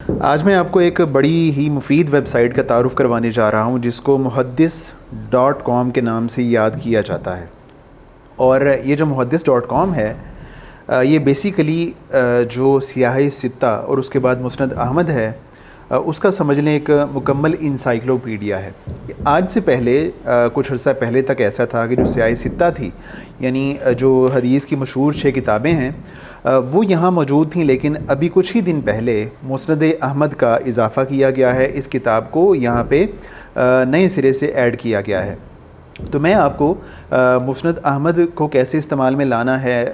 آج میں آپ کو ایک بڑی ہی مفید ویب سائٹ کا تعارف کروانے جا رہا ہوں جس کو muhaddis.com کے نام سے یاد کیا جاتا ہے۔ اور یہ جو muhaddis.com ہے یہ بیسیکلی جو سیاہ ستہ اور اس کے بعد مسند احمد ہے اس کا سمجھ لیں ایک مکمل انسائکلوپیڈیا ہے۔ آج سے پہلے کچھ عرصہ پہلے تک ایسا تھا کہ جو سیاہ ستہ تھی، یعنی جو حدیث کی مشہور 6 کتابیں ہیں وہ یہاں موجود تھیں، لیکن ابھی کچھ ہی دن پہلے مسند احمد کا اضافہ کیا گیا ہے، اس کتاب کو یہاں پہ نئے سرے سے ایڈ کیا گیا ہے۔ تو میں آپ کو مسند احمد کو کیسے استعمال میں لانا ہے،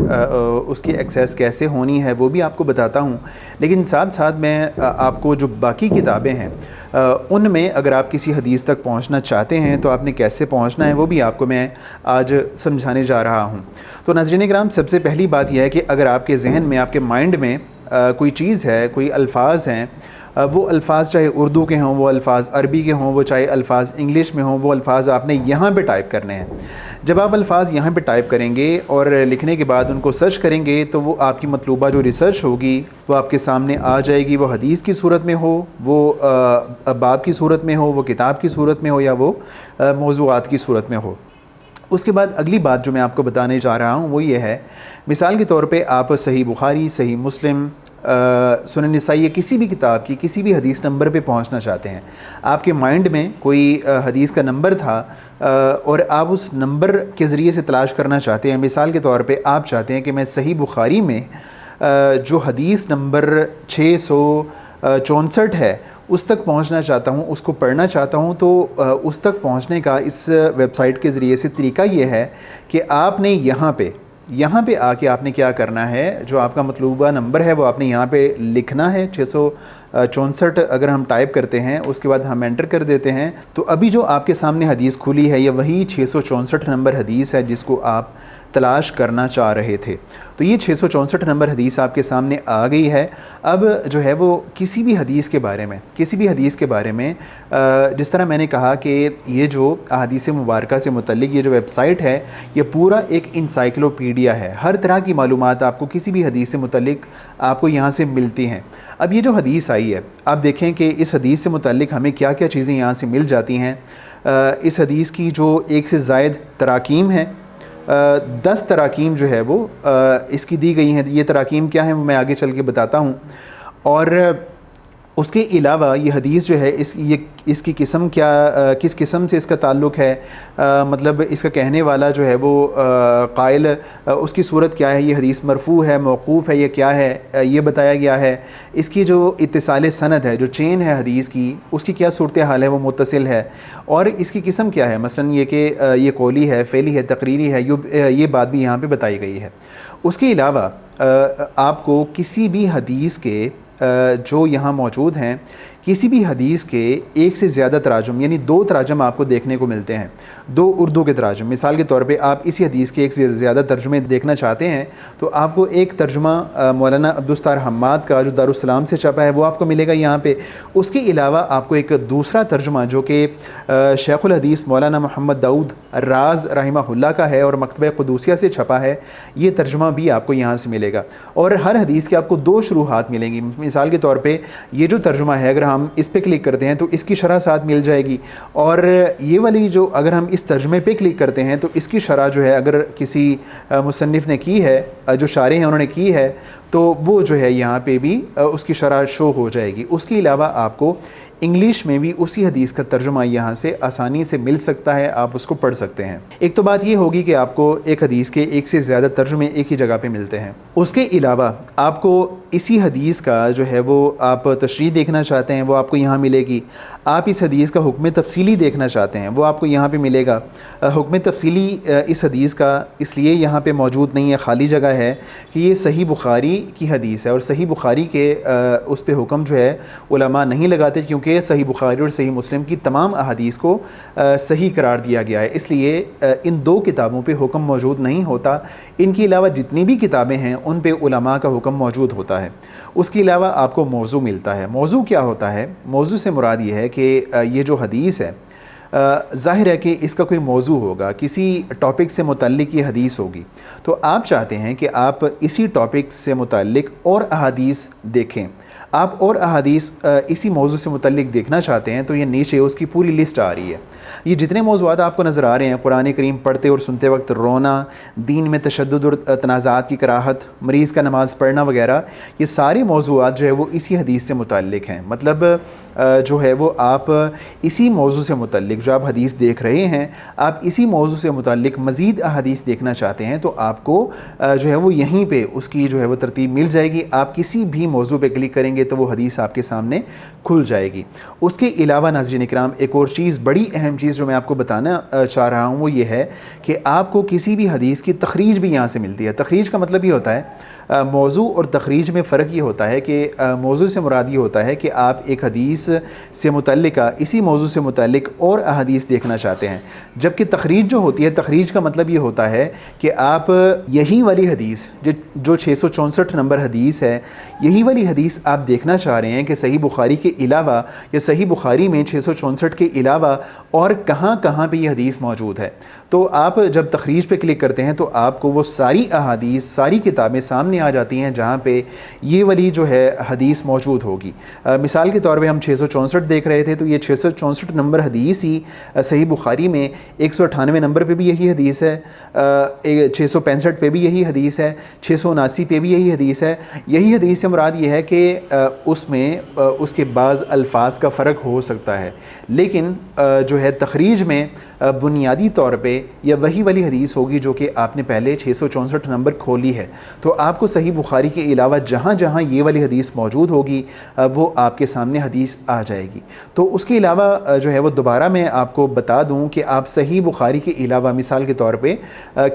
اس کی ایکسیس کیسے ہونی ہے وہ بھی آپ کو بتاتا ہوں، لیکن ساتھ ساتھ میں آپ کو جو باقی کتابیں ہیں ان میں اگر آپ کسی حدیث تک پہنچنا چاہتے ہیں تو آپ نے کیسے پہنچنا ہے وہ بھی آپ کو میں آج سمجھانے جا رہا ہوں۔ تو ناظرین کرام، سب سے پہلی بات یہ ہے کہ اگر آپ کے ذہن میں، آپ کے مائنڈ میں کوئی چیز ہے، کوئی الفاظ ہیں، وہ الفاظ چاہے اردو کے ہوں، وہ الفاظ عربی کے ہوں، وہ چاہے الفاظ انگلش میں ہوں، وہ الفاظ آپ نے یہاں پہ ٹائپ کرنے ہیں۔ جب آپ الفاظ یہاں پہ ٹائپ کریں گے اور لکھنے کے بعد ان کو سرچ کریں گے تو وہ آپ کی مطلوبہ جو ریسرچ ہوگی وہ آپ کے سامنے آ جائے گی، وہ حدیث کی صورت میں ہو، وہ باب کی صورت میں ہو، وہ کتاب کی صورت میں ہو، یا وہ موضوعات کی صورت میں ہو۔ اس کے بعد اگلی بات جو میں آپ کو بتانے جا رہا ہوں وہ یہ ہے، مثال کے طور پہ آپ صحیح بخاری، صحیح مسلم، سنن نسائی یا کسی بھی کتاب کی کسی بھی حدیث نمبر پہ پہنچنا چاہتے ہیں، آپ کے مائنڈ میں کوئی حدیث کا نمبر تھا اور آپ اس نمبر کے ذریعے سے تلاش کرنا چاہتے ہیں۔ مثال کے طور پہ آپ چاہتے ہیں کہ میں صحیح بخاری میں جو حدیث نمبر 664 ہے اس تک پہنچنا چاہتا ہوں، اس کو پڑھنا چاہتا ہوں، تو اس تک پہنچنے کا اس ویب سائٹ کے ذریعے سے طریقہ یہ ہے کہ آپ نے یہاں پہ آ کے آپ نے کیا کرنا ہے، جو آپ کا مطلوبہ نمبر ہے وہ آپ نے یہاں پہ لکھنا ہے۔ 664 اگر ہم ٹائپ کرتے ہیں، اس کے بعد ہم انٹر کر دیتے ہیں، تو ابھی جو آپ کے سامنے حدیث کھلی ہے یہ وہی 664 نمبر حدیث ہے جس کو آپ تلاش کرنا چاہ رہے تھے۔ تو یہ 664 نمبر حدیث آپ کے سامنے آ گئی ہے۔ اب جو ہے وہ کسی بھی حدیث کے بارے میں جس طرح میں نے کہا کہ یہ جو احادیث مبارکہ سے متعلق یہ جو ویب سائٹ ہے یہ پورا ایک انسائکلوپیڈیا ہے، ہر طرح کی معلومات آپ کو کسی بھی حدیث سے متعلق آپ کو یہاں سے ملتی ہیں۔ اب یہ جو حدیث آئی ہے، آپ دیکھیں کہ اس حدیث سے متعلق ہمیں کیا کیا چیزیں یہاں سے مل جاتی ہیں۔ اس حدیث کی جو 1 سے زائد تراکیم ہیں، 10 تراکیم جو ہے وہ اس کی دی گئی ہیں۔ یہ تراکیم کیا ہیں وہ میں آگے چل کے بتاتا ہوں۔ اور اس کے علاوہ یہ حدیث جو ہے اس کی قسم کس قسم سے اس کا تعلق ہے، مطلب اس کا کہنے والا جو ہے وہ قائل، اس کی صورت کیا ہے، یہ حدیث مرفوع ہے، موقوف ہے، یہ کیا ہے، یہ بتایا گیا ہے۔ اس کی جو اتصال سند ہے، جو چین ہے حدیث کی، اس کی کیا صورتحال ہے، وہ متصل ہے۔ اور اس کی قسم کیا ہے، مثلا یہ کہ یہ قولی ہے، فعلی ہے، تقریری ہے، یہ بات بھی یہاں پہ بتائی گئی ہے۔ اس کے علاوہ آپ کو کسی بھی حدیث کے جو یہاں موجود ہیں، کسی بھی حدیث کے 1 سے زیادہ تراجم، یعنی 2 تراجم آپ کو دیکھنے کو ملتے ہیں، 2 اردو کے تراجم۔ مثال کے طور پہ آپ اسی حدیث کے 1 سے زیادہ ترجمے دیکھنا چاہتے ہیں تو آپ کو ایک ترجمہ مولانا عبدالستار حماد کا جو دارالسلام سے چھپا ہے وہ آپ کو ملے گا یہاں پہ۔ اس کے علاوہ آپ کو ایک دوسرا ترجمہ جو کہ شیخ الحدیث مولانا محمد داؤد راز رحمہ اللہ کا ہے اور مکتبہ قدوسیہ سے چھپا ہے، یہ ترجمہ بھی آپ کو یہاں سے ملے گا۔ اور ہر حدیث کے آپ کو 2 شروحات ملیں گی۔ مثال کے طور پہ یہ جو ترجمہ ہے اگر ہم اس پہ کلک کرتے ہیں تو اس کی شرح ساتھ مل جائے گی، اور یہ والی جو اگر ہم اس ترجمے پہ کلک کرتے ہیں تو اس کی شرح جو ہے اگر کسی مصنف نے کی ہے، جو شارح ہیں انہوں نے کی ہے، تو وہ جو ہے یہاں پہ بھی اس کی شرح شو ہو جائے گی۔ اس کے علاوہ آپ کو انگلش میں بھی اسی حدیث کا ترجمہ یہاں سے آسانی سے مل سکتا ہے، آپ اس کو پڑھ سکتے ہیں۔ ایک تو بات یہ ہوگی کہ آپ کو ایک حدیث کے 1 سے زیادہ ترجمے ایک ہی جگہ پہ ملتے ہیں۔ اس کے علاوہ آپ کو اسی حدیث کا جو ہے وہ آپ تشریح دیکھنا چاہتے ہیں وہ آپ کو یہاں ملے گی۔ آپ اس حدیث کا حکم تفصیلی دیکھنا چاہتے ہیں وہ آپ کو یہاں پہ ملے گا۔ حکم تفصیلی اس حدیث کا اس لیے یہاں پہ موجود نہیں ہے، خالی جگہ ہے، کہ یہ صحیح بخاری کی حدیث ہے اور صحیح بخاری کے اس پہ حکم جو ہے علماء نہیں لگاتے، کیونکہ صحیح بخاری اور صحیح مسلم کی تمام احادیث کو صحیح قرار دیا گیا ہے، اس لیے ان 2 کتابوں پہ حکم موجود نہیں ہوتا۔ ان کے علاوہ جتنی بھی کتابیں ہیں ان پہ علماء کا حکم موجود ہوتا ہے۔ اس کے علاوہ آپ کو موضوع ملتا ہے۔ موضوع کیا ہوتا ہے؟ موضوع سے مراد یہ ہے کہ یہ جو حدیث ہے ظاہر ہے کہ اس کا کوئی موضوع ہوگا، کسی ٹاپک سے متعلق یہ حدیث ہوگی، تو آپ چاہتے ہیں کہ آپ اسی ٹاپک سے متعلق اور احادیث دیکھیں۔ آپ اور احادیث اسی موضوع سے متعلق دیکھنا چاہتے ہیں تو یہ نیچے اس کی پوری لسٹ آ رہی ہے. یہ جتنے موضوعات آپ کو نظر آ رہے ہیں، قرآن کریم پڑھتے اور سنتے وقت رونا، دین میں تشدد اور تنازعات کی کراہت، مریض کا نماز پڑھنا وغیرہ، یہ سارے موضوعات جو ہے وہ اسی حدیث سے متعلق ہیں. مطلب جو ہے وہ آپ اسی موضوع سے متعلق جو آپ حدیث دیکھ رہے ہیں، آپ اسی موضوع سے متعلق مزید احادیث دیکھنا چاہتے ہیں تو آپ کو جو ہے وہ یہیں پہ اس کی جو ہے وہ ترتیب مل جائے گی. آپ کسی بھی موضوع پہ کلک کریں گے تو وہ حدیث آپ کے سامنے کھل جائے گی. اس کے علاوہ ناظرین اکرام، ایک اور چیز، بڑی اہم چیز جو میں آپ کو بتانا چاہ رہا ہوں وہ یہ ہے کہ آپ کو کسی بھی حدیث کی تخریج بھی یہاں سے ملتی ہے. تخریج کا مطلب یہ ہوتا ہے، موضوع اور تخریج میں فرق یہ ہوتا ہے کہ موضوع سے مراد یہ ہوتا ہے کہ آپ ایک حدیث سے متعلقہ اسی موضوع سے متعلق اور احادیث دیکھنا چاہتے ہیں، جبکہ تخریج جو ہوتی ہے، تخریج کا مطلب یہ ہوتا ہے کہ آپ یہی والی حدیث جو 664 نمبر حدیث ہے، یہی والی حدیث آپ دیکھنا چاہ رہے ہیں کہ صحیح بخاری کے علاوہ یا صحیح بخاری میں 664 کے علاوہ اور کہاں کہاں پہ یہ حدیث موجود ہے. تو آپ جب تخریج پہ کلک کرتے ہیں تو آپ کو وہ ساری احادیث، ساری کتابیں سامنے آ جاتی ہیں جہاں پہ یہ والی جو ہے حدیث موجود ہوگی. مثال کے طور پہ ہم 664 دیکھ رہے تھے تو یہ 664 نمبر حدیث ہی صحیح بخاری میں 198 نمبر پہ بھی یہی حدیث ہے، 665 پہ بھی یہی حدیث ہے، 679 پہ بھی یہی حدیث ہے. یہی حدیث سے مراد یہ ہے کہ اس میں اس کے بعض الفاظ کا فرق ہو سکتا ہے، لیکن جو ہے تخریج میں بنیادی طور پہ یہ وہی والی حدیث ہوگی جو کہ آپ نے پہلے 664 نمبر کھولی ہے. تو آپ کو صحیح بخاری کے علاوہ جہاں جہاں یہ والی حدیث موجود ہوگی وہ آپ کے سامنے حدیث آ جائے گی. تو اس کے علاوہ جو ہے وہ دوبارہ میں آپ کو بتا دوں کہ آپ صحیح بخاری کے علاوہ مثال کے طور پہ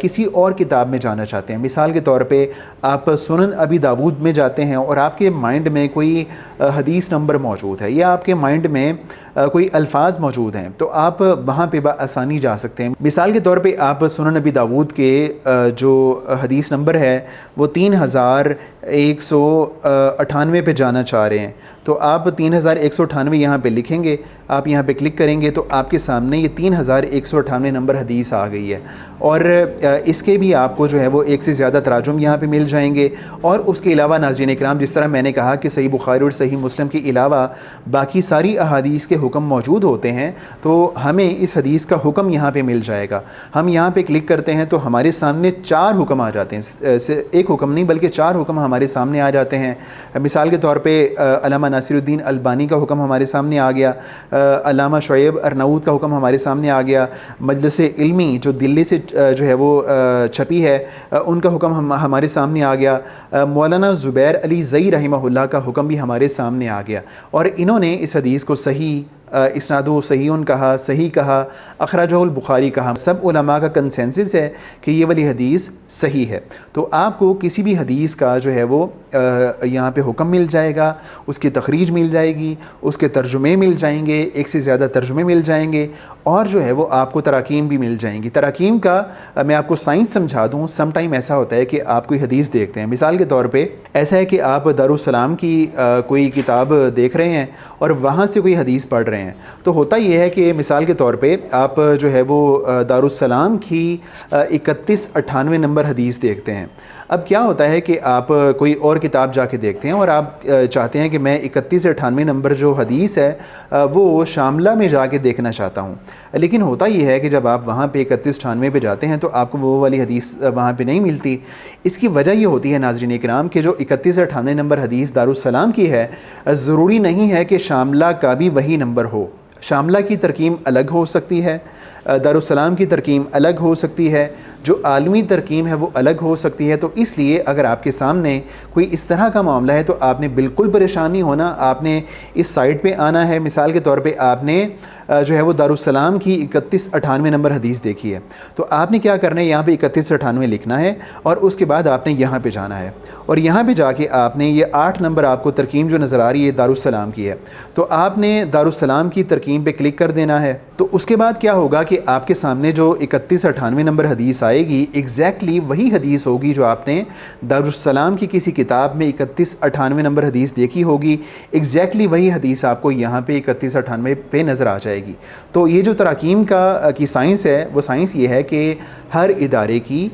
کسی اور کتاب میں جانا چاہتے ہیں. مثال کے طور پہ آپ سنن ابی داود میں جاتے ہیں اور آپ کے مائنڈ میں کوئی حدیث نمبر موجود ہے یا آپ کے مائنڈ میں کوئی الفاظ موجود ہیں تو آپ وہاں پہ بآسانی جا سکتے ہیں. مثال کے طور پہ آپ سنن ابی داود کے جو حدیث نمبر ہے وہ 3198 پہ جانا چاہ رہے ہیں تو آپ 3198 یہاں پہ لکھیں گے، آپ یہاں پہ کلک کریں گے تو آپ کے سامنے یہ 3198 نمبر حدیث آ گئی ہے. اور اس کے بھی آپ کو جو ہے وہ ایک سے زیادہ تراجم یہاں پہ مل جائیں گے. اور اس کے علاوہ ناظرین اکرام، جس طرح میں نے کہا کہ صحیح بخاری اور صحیح مسلم کے علاوہ باقی ساری احادیث کے حکم موجود ہوتے ہیں تو ہمیں اس حدیث کا حکم یہاں پہ مل جائے گا. ہم یہاں پہ کلک کرتے ہیں تو ہمارے سامنے 4 حکم آ جاتے ہیں، ایک حکم نہیں بلکہ 4 حکم ہمارے سامنے آ جاتے ہیں. مثال کے طور پہ علامہ ناصر الدین البانی کا حکم ہمارے سامنے آ گیا، علامہ شعیب ارناؤت کا حکم ہمارے سامنے آ گیا، مجلس علمی جو دلی سے جو ہے وہ چھپی ہے ان کا حکم ہمارے سامنے آ گیا، مولانا زبیر علی زئی رحمہ اللہ کا حکم بھی ہمارے سامنے آ گیا. اور انہوں نے اس حدیث کو صحیح اسنادو صحیح کہا، صحیح کہا، اخرجہ البخاری کہا. سب علماء کا کنسنسس ہے کہ یہ والی حدیث صحیح ہے. تو آپ کو کسی بھی حدیث کا جو ہے وہ یہاں پہ حکم مل جائے گا، اس کی تخریج مل جائے گی، اس کے ترجمے مل جائیں گے، ایک سے زیادہ ترجمے مل جائیں گے، اور جو ہے وہ آپ کو تراکیم بھی مل جائیں گی. تراکیم کا میں آپ کو سائنس سمجھا دوں. سم ٹائم ایسا ہوتا ہے کہ آپ کوئی حدیث دیکھتے ہیں، مثال کے طور پہ ایسا ہے کہ آپ دارالسلام کی کوئی کتاب دیکھ رہے ہیں اور وہاں سے کوئی حدیث پڑھ رہے ہیں تو ہوتا یہ ہے کہ مثال کے طور پہ آپ جو ہے وہ دارالسلام کی 3198 نمبر حدیث دیکھتے ہیں. اب کیا ہوتا ہے کہ آپ کوئی اور کتاب جا کے دیکھتے ہیں اور آپ چاہتے ہیں کہ میں 3198 نمبر جو حدیث ہے وہ شاملہ میں جا کے دیکھنا چاہتا ہوں. لیکن ہوتا یہ ہے کہ جب آپ وہاں پہ 3198 پہ جاتے ہیں تو آپ کو وہ والی حدیث وہاں پہ نہیں ملتی. اس کی وجہ یہ ہوتی ہے ناظرین اکرام کہ جو 3198 نمبر حدیث دارالسلام کی ہے ضروری نہیں ہے کہ شاملہ کا بھی وہی نمبر ہو. شاملہ کی ترکیم الگ ہو سکتی ہے، دارالسلام کی ترکیم الگ ہو سکتی ہے، جو عالمی ترکیم ہے وہ الگ ہو سکتی ہے. تو اس لیے اگر آپ کے سامنے کوئی اس طرح کا معاملہ ہے تو آپ نے بالکل پریشان نہیں ہونا. آپ نے اس سائٹ پہ آنا ہے. مثال کے طور پہ آپ نے جو ہے وہ دارالسلام کی 3198 نمبر حدیث دیکھی ہے تو آپ نے کیا کرنا ہے، یہاں پہ 3198 لکھنا ہے اور اس کے بعد آپ نے یہاں پہ جانا ہے اور یہاں پہ جا کے آپ نے یہ 8 نمبر آپ کو ترکیم جو نظر آ رہی ہے دارالسلام کی ہے تو آپ نے دارالسلام کی ترکیم پہ کلک کر دینا ہے. تو اس کے بعد کیا ہوگا کہ آپ کے سامنے جو 3198 نمبر حدیث آئے گی ایگزیکٹلی وہی حدیث ہوگی جو آپ نے دارالسلام کی کسی کتاب میں 3198 نمبر حدیث دیکھی ہوگی، ایگزیکٹلی وہی حدیث آپ کو یہاں پہ 3198 پہ نظر آ جائے گی۔ تو یہ جو تراکیم کی سائنس ہے وہ سائنس یہ ہے کہ ہر ادارے کی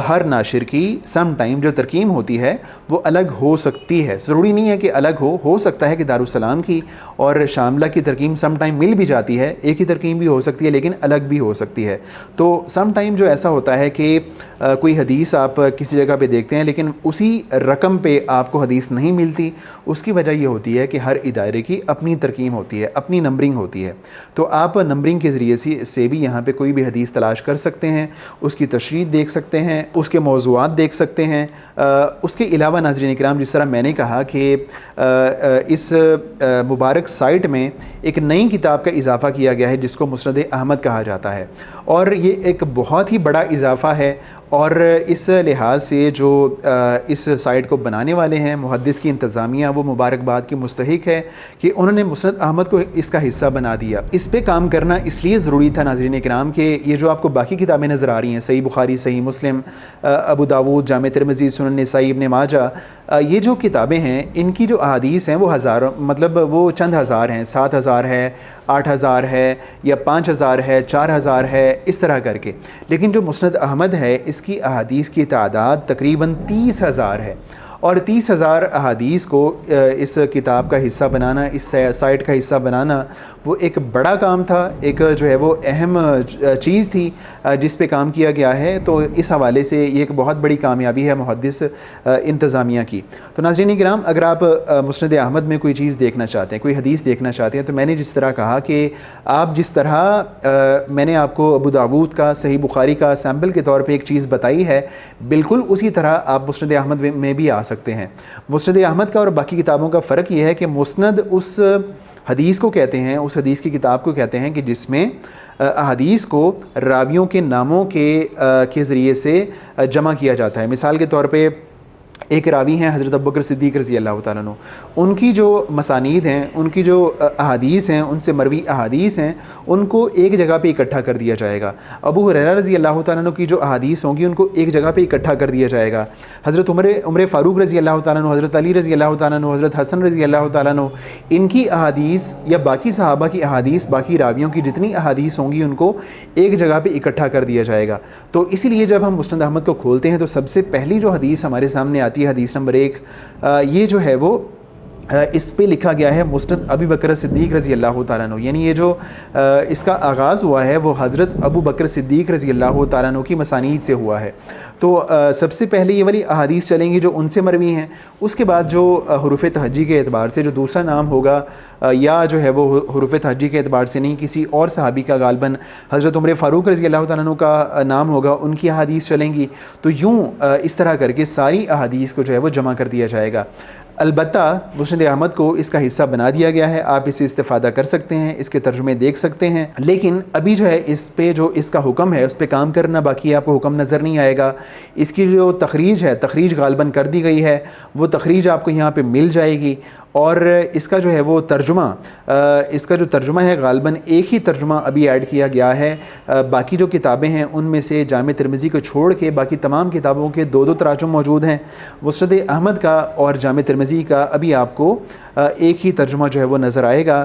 ہر ناشر کی سم ٹائم جو ترکیم ہوتی ہے وہ الگ ہو سکتی ہے، ضروری نہیں ہے کہ الگ ہو سکتا ہے کہ دارالسلام کی اور شاملہ کی ترکیم سم ٹائم مل بھی جاتی ہے، ایک ہی ترکیم بھی ہو سکتی ہے لیکن الگ بھی ہو سکتی ہے۔ تو سم ٹائم جو ایسا ہوتا ہے کہ کوئی حدیث آپ کسی جگہ پہ دیکھتے ہیں لیکن اسی رقم پہ آپ کو حدیث نہیں ملتی، اس کی وجہ یہ ہوتی ہے کہ ہر ادارے کی اپنی ترکیم ہوتی ہے، اپنی نمبرنگ ہوتی ہے۔ تو آپ نمبرنگ کے ذریعے سے بھی یہاں پہ کوئی بھی حدیث تلاش کر سکتے ہیں، اس کی تشریح دیکھ سکتے ہیں، اس کے موضوعات دیکھ سکتے ہیں۔ اس کے علاوہ ناظرین اکرام، جس طرح میں نے کہا کہ اس مبارک سائٹ میں ایک نئی کتاب کا اضافہ کیا گیا ہے جس کو مسند احمد کہا جاتا ہے، اور یہ ایک بہت ہی بڑا اضافہ ہے، اور اس لحاظ سے جو اس سائٹ کو بنانے والے ہیں محدث کی انتظامیہ، وہ مبارکباد کی مستحق ہے کہ انہوں نے مسند احمد کو اس کا حصہ بنا دیا۔ اس پہ کام کرنا اس لیے ضروری تھا ناظرین اکرام کہ یہ جو آپ کو باقی کتابیں نظر آ رہی ہیں، صحیح بخاری، صحیح مسلم، ابو داود، جامع ترمذی، سنن نسائی، ابن ماجہ، یہ جو کتابیں ہیں ان کی جو احادیث ہیں وہ ہزاروں، مطلب وہ چند ہزار ہیں، 7000 ہے، 8000 ہے، یا 5000 ہے، 4000 ہے، اس طرح کر کے۔ لیکن جو مسند احمد ہے اس کی احادیث کی تعداد تقریباً 30,000 ہے، اور 30,000 احادیث کو اس کتاب کا حصہ بنانا، اس سائٹ کا حصہ بنانا، وہ ایک بڑا کام تھا، ایک جو ہے وہ اہم چیز تھی جس پہ کام کیا گیا ہے۔ تو اس حوالے سے یہ ایک بہت بڑی کامیابی ہے محدث انتظامیہ کی۔ تو ناظرین کرام، اگر آپ مسند احمد میں کوئی چیز دیکھنا چاہتے ہیں، کوئی حدیث دیکھنا چاہتے ہیں، تو میں نے جس طرح کہا کہ آپ جس طرح میں نے آپ کو ابو داود کا، صحیح بخاری کا سیمپل کے طور پہ ایک چیز بتائی ہے، بالکل اسی طرح آپ مسند احمد میں بھی آ سکتے ہیں۔ مسند احمد کا اور باقی کتابوں کا فرق یہ ہے کہ مسند اس حدیث کو کہتے ہیں، اس حدیث کی کتاب کو کہتے ہیں کہ جس میں احادیث کو راویوں کے ناموں کے ذریعے سے جمع کیا جاتا ہے۔ مثال کے طور پہ ایک راوی ہیں حضرت ابوبکر صدیق رضی اللہ تعالیٰ عنہ، ان کی جو مسانید ہیں، ان کی جو احادیث ہیں، ان سے مروی احادیث ہیں، ان کو ایک جگہ پہ اکٹھا کر دیا جائے گا۔ ابو ہریرہ رضی اللہ تعالیٰ عنہ کی جو احادیث ہوں گی ان کو ایک جگہ پہ اکٹھا کر دیا جائے گا۔ حضرت عمر فاروق رضی اللہ تعالیٰ عنہ، حضرت علی رضی اللہ تعالیٰ عنہ، حضرت حسن رضی اللہ تعالیٰ عنہ، ان کی احادیث یا باقی صحابہ کی احادیث، باقی راویوں کی جتنی احادیث ہوں گی ان کو ایک جگہ پہ اکٹھا کر دیا جائے گا۔ تو اسی لیے جب ہم مسند احمد کو کھولتے ہیں تو سب سے پہلی جو حدیث ہمارے سامنے آتی ہے، حدیث نمبر 1، یہ جو ہے وہ اس پہ لکھا گیا ہے مسند ابی بکر صدیق رضی اللہ تعالیٰ عنہ، یعنی یہ جو اس کا آغاز ہوا ہے وہ حضرت ابو بکر صدیق رضی اللہ تعالیٰ عنہ کی مسانید سے ہوا ہے۔ تو سب سے پہلے یہ والی احادیث چلیں گی جو ان سے مروی ہیں، اس کے بعد جو حروف تہجی کے اعتبار سے جو دوسرا نام ہوگا، یا جو ہے وہ حروف تہجی کے اعتبار سے نہیں، کسی اور صحابی کا غالباً حضرت عمر فاروق رضی اللہ تعالیٰ عنہ کا نام ہوگا، ان کی احادیث چلیں گی۔ تو یوں اس طرح کر کے ساری احادیث کو جو ہے وہ جمع کر دیا جائے گا۔ البتہ مسند احمد کو اس کا حصہ بنا دیا گیا ہے، آپ اس سے استفادہ کر سکتے ہیں، اس کے ترجمے دیکھ سکتے ہیں، لیکن ابھی جو ہے اس پہ جو اس کا حکم ہے اس پہ کام کرنا باقی ہے، آپ کو حکم نظر نہیں آئے گا۔ اس کی جو تخریج ہے، تخریج غالباً کر دی گئی ہے، وہ تخریج آپ کو یہاں پہ مل جائے گی، اور اس کا جو ہے وہ ترجمہ، اس کا جو ترجمہ ہے غالباً ایک ہی ترجمہ ابھی ایڈ کیا گیا ہے۔ باقی جو کتابیں ہیں ان میں سے جامع ترمذی کو چھوڑ کے باقی تمام کتابوں کے 2 تراجم موجود ہیں۔ مسند احمد کا اور جامع ترمذی کا ابھی آپ کو ایک ہی ترجمہ جو ہے وہ نظر آئے گا۔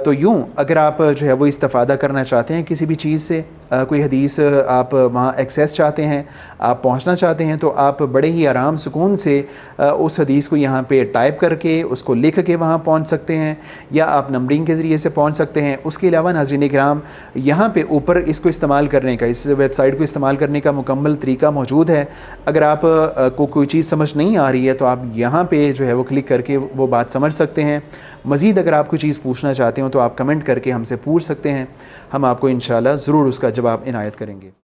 تو یوں اگر آپ جو ہے وہ استفادہ کرنا چاہتے ہیں کسی بھی چیز سے، کوئی حدیث آپ وہاں ایکسیس چاہتے ہیں، آپ پہنچنا چاہتے ہیں، تو آپ بڑے ہی آرام سکون سے اس حدیث کو یہاں پہ ٹائپ کر کے اس کو لکھ کے وہاں پہنچ سکتے ہیں، یا آپ نمبرنگ کے ذریعے سے پہنچ سکتے ہیں۔ اس کے علاوہ ناظرین کرام، یہاں پہ اوپر اس کو استعمال کرنے کا، اس ویب سائٹ کو استعمال کرنے کا مکمل طریقہ موجود ہے۔ اگر آپ کو کوئی چیز سمجھ نہیں آ رہی ہے تو آپ یہاں پہ جو ہے وہ کلک کر کے وہ بات سمجھ سکتے ہیں۔ مزید اگر آپ کوئی چیز پوچھنا چاہتے ہو تو آپ کمنٹ کر کے ہم سے پوچھ سکتے ہیں، ہم آپ کو انشاءاللہ ضرور اس کا جواب عنایت کریں گے۔